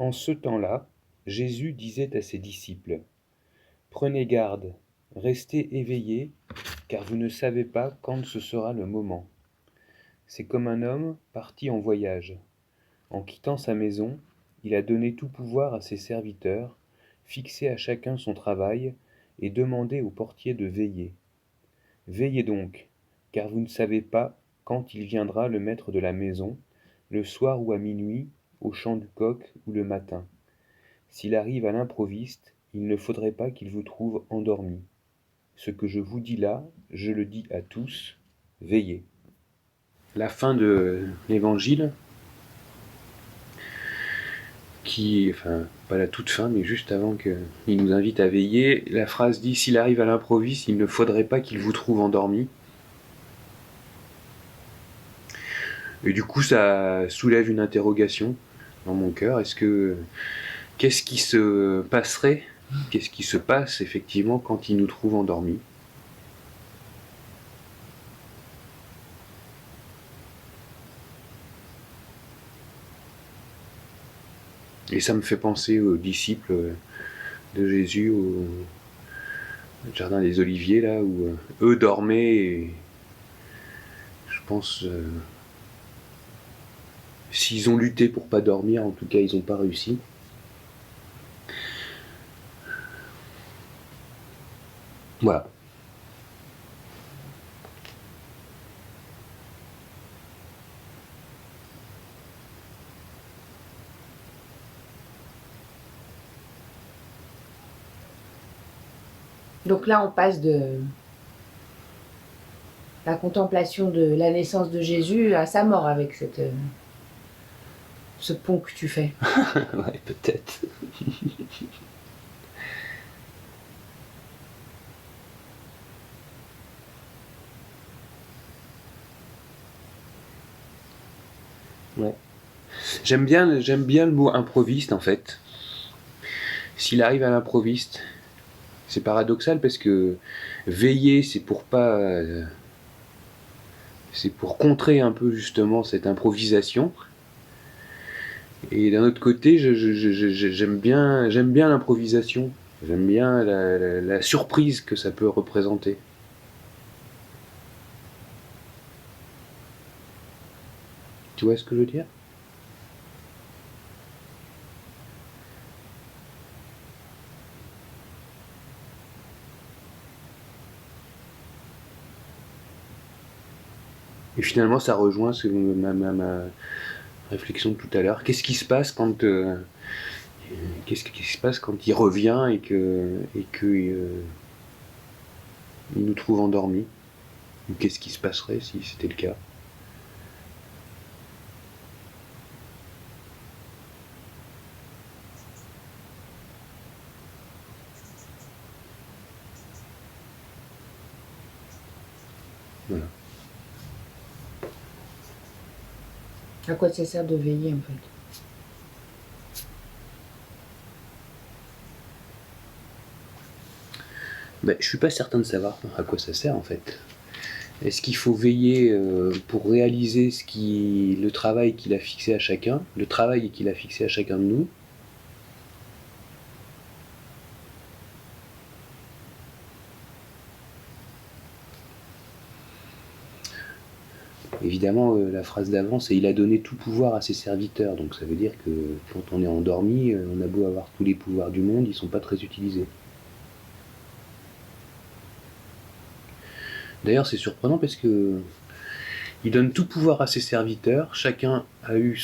En ce temps-là, Jésus disait à ses disciples: Prenez garde, restez éveillés, car vous ne savez pas quand ce sera le moment. C'est comme un homme parti en voyage. En quittant sa maison, il a donné tout pouvoir à ses serviteurs, fixé à chacun son travail, et demandé au portier de veiller. Veillez donc, car vous ne savez pas quand il viendra le maître de la maison, le soir ou à minuit, au chant du coq ou le matin. S'il arrive à l'improviste, il ne faudrait pas qu'il vous trouve endormis. Ce que je vous dis là, je le dis à tous, veillez. La fin de l'évangile, enfin, pas la toute fin, mais juste avant qu'il nous invite à veiller, la phrase dit: s'il arrive à l'improviste, il ne faudrait pas qu'il vous trouve endormis. Et du coup, ça soulève une interrogation dans mon cœur. Qu'est-ce qui se passerait, qu'est-ce qui se passe effectivement quand il nous trouve endormis? Et ça me fait penser aux disciples de Jésus au jardin des Oliviers, là où eux dormaient, et je pense, s'ils ont lutté pour pas dormir, en tout cas ils n'ont pas réussi. Voilà. Donc là, on passe de la contemplation de la naissance de Jésus à sa mort avec ce pont que tu fais. Ouais, peut-être. Ouais. J'aime bien le mot improviste, en fait. S'il arrive à l'improviste, c'est paradoxal parce que veiller, c'est pour contrer un peu justement cette improvisation. Et d'un autre côté, j'aime bien l'improvisation. J'aime bien la surprise que ça peut représenter. Tu vois ce que je veux dire? Et finalement, ça rejoint ma réflexion de tout à l'heure. Qu'est-ce qui se passe quand il revient et que il nous trouve endormis? Ou qu'est-ce qui se passerait si c'était le cas? Voilà. À quoi ça sert de veiller, en fait? Ben, je suis pas certain de savoir à quoi ça sert en fait. Est-ce qu'il faut veiller pour réaliser le travail qu'il a fixé à chacun, le travail qu'il a fixé à chacun de nous? Évidemment, la phrase d'avant, c'est: il a donné tout pouvoir à ses serviteurs. Donc ça veut dire que quand on est endormi, on a beau avoir tous les pouvoirs du monde, ils ne sont pas très utilisés. D'ailleurs, c'est surprenant parce que il donne tout pouvoir à ses serviteurs. Chacun a eu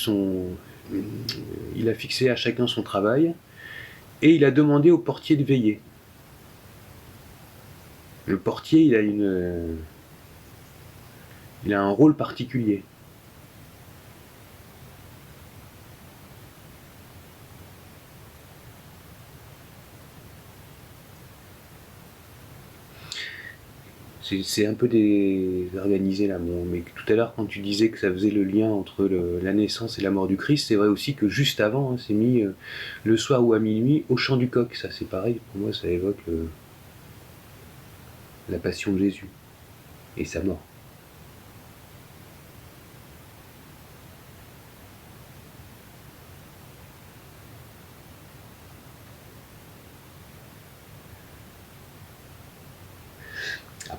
il a fixé à chacun son travail, et il a demandé au portier de veiller. Le portier, il a un rôle particulier. C'est un peu désorganisé là, mais tout à l'heure quand tu disais que ça faisait le lien entre la naissance et la mort du Christ, c'est vrai aussi que juste avant, hein, c'est mis le soir ou à minuit au chant du coq. Ça c'est pareil, pour moi ça évoque la passion de Jésus et sa mort.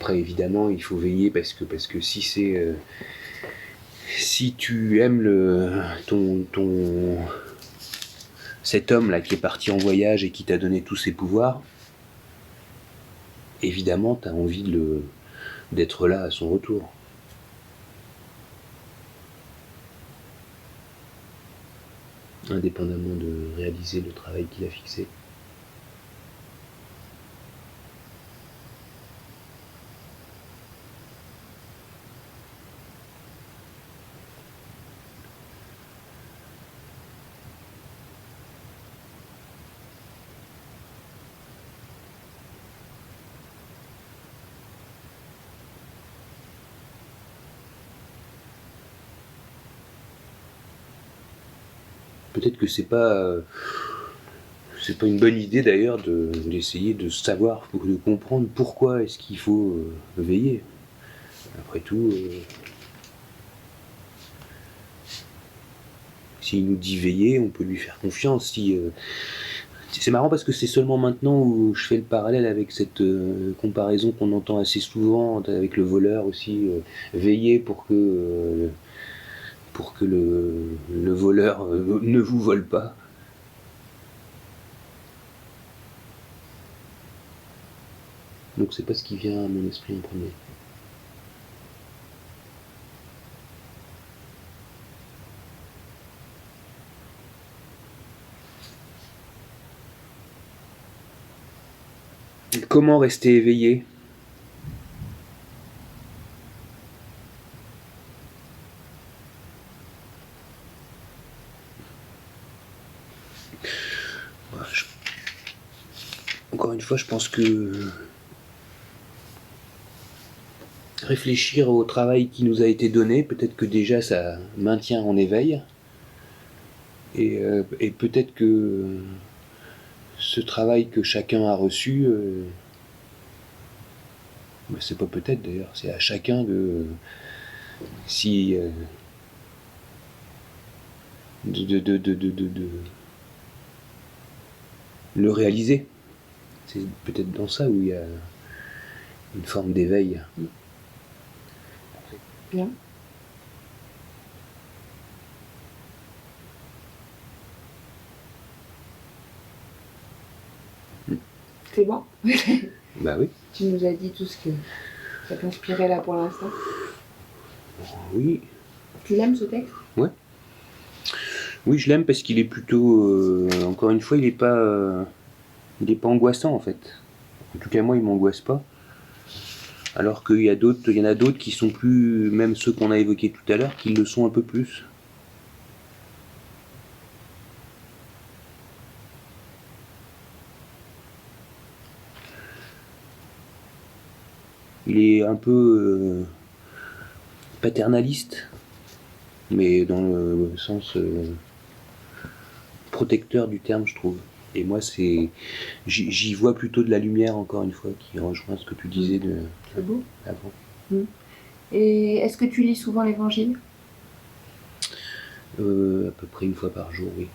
après, évidemment, il faut veiller parce que si c'est... si tu aimes cet homme-là qui est parti en voyage et qui t'a donné tous ses pouvoirs, évidemment, tu as envie d'être là à son retour. Indépendamment de réaliser le travail qu'il a fixé. Peut-être que c'est pas une bonne idée d'ailleurs d'essayer de savoir, de comprendre pourquoi est-ce qu'il faut veiller. Après tout, s'il nous dit veiller, on peut lui faire confiance. C'est marrant parce que c'est seulement maintenant où je fais le parallèle avec cette comparaison qu'on entend assez souvent avec le voleur aussi, veiller pour que le voleur ne vous vole pas. Donc c'est pas ce qui vient à mon esprit en premier. Comment rester éveillé ? Encore une fois, je pense que réfléchir au travail qui nous a été donné, peut-être que déjà ça maintient en éveil. Et peut-être que ce travail que chacun a reçu, c'est pas peut-être d'ailleurs, c'est à chacun de le réaliser. C'est peut-être dans ça où il y a une forme d'éveil. Bien. C'est bon. Bah oui. Tu nous as dit tout ce que ça t'inspirait là pour l'instant. Oui. Tu l'aimes ce texte ? Ouais. Oui, je l'aime parce qu'il est plutôt... encore une fois, il est pas angoissant en fait. En tout cas, moi, il m'angoisse pas. Alors qu'il y en a d'autres qui sont plus... Même ceux qu'on a évoqués tout à l'heure, qui le sont un peu plus. Il est un peu paternaliste, mais dans le sens protecteur du terme, je trouve. Et moi, j'y vois plutôt de la lumière, encore une fois, qui rejoint ce que tu disais C'est beau. avant. Et est-ce que tu lis souvent l'Évangile ? À peu près une fois par jour, oui.